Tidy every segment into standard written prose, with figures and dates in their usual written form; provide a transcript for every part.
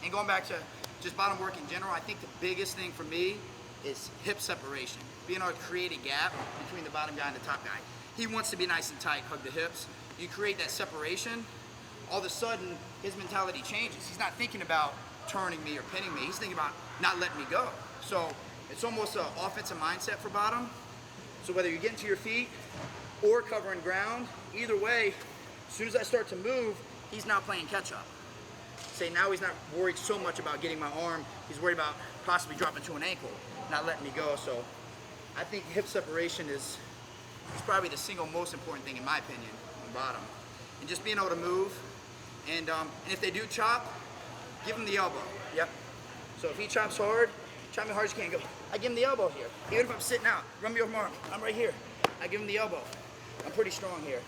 And going back to just bottom work in general, I think the biggest thing for me is hip separation. Being able to create a gap between the bottom guy and the top guy. He wants to be nice and tight, hug the hips. You create that separation, all of a sudden his mentality changes. He's not thinking about turning me or pinning me. He's thinking about not letting me go. So it's almost an offensive mindset for bottom. So whether you're getting to your feet or covering ground, either way, as soon as I start to move, he's now playing catch up. Say now he's not worried so much about getting my arm, he's worried about possibly dropping to an ankle, not letting me go. So I think hip separation is probably the single most important thing in my opinion on bottom. And just being able to move, and if they do chop, give him the elbow. Yep. So if he chops hard, chop me hard as you can. Go. I give him the elbow here. Even if I'm sitting out, run me over my arm. I'm right here. I give him the elbow. I'm pretty strong here.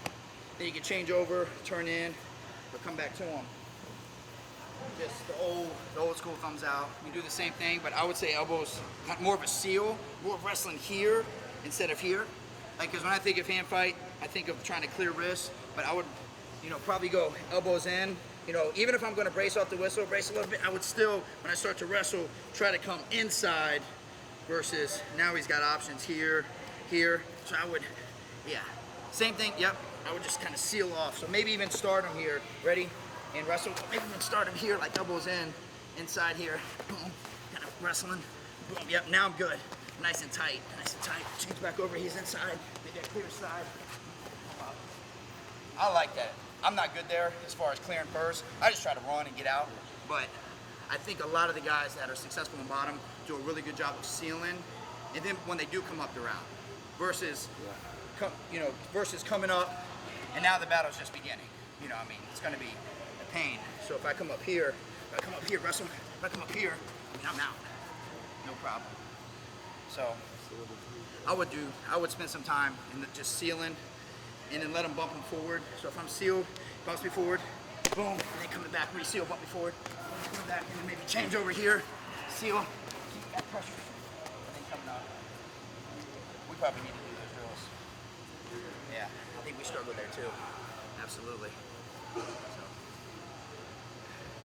Then you can change over, turn in, or come back to him. Just the old school thumbs out. You do the same thing, but I would say elbows more of a seal, more of wrestling here instead of here. Like, because when I think of hand fight, I think of trying to clear wrists, but I would, probably go elbows in. Even if I'm going to brace off the whistle, brace a little bit, I would still, when I start to wrestle, try to come inside versus now he's got options here, here. So I would, yeah, same thing, yep. I would just kind of seal off. So maybe even start him here, ready, and wrestle. Maybe even start him here, like elbows in, inside here, boom, kind of wrestling, boom, yep, now I'm good. Nice and tight, nice and tight. Change back over, he's inside, maybe a clear side. I like that. I'm not good there as far as clearing first. I just try to run and get out. But I think a lot of the guys that are successful in bottom do a really good job of sealing, and then when they do come up the round, versus, versus coming up, and now the battle's just beginning. It's going to be a pain. So if I come up here, wrestle. If I come up here, I'm out. No problem. So I would spend some time in just sealing, and then let him bump him forward. So if I'm sealed, bumps me forward, boom, and then coming back, re-seal, bump me forward, coming back, and then maybe change over here, seal, keep that pressure, and then coming up. We probably need to do those drills. Yeah, I think we struggle there too. Absolutely. So.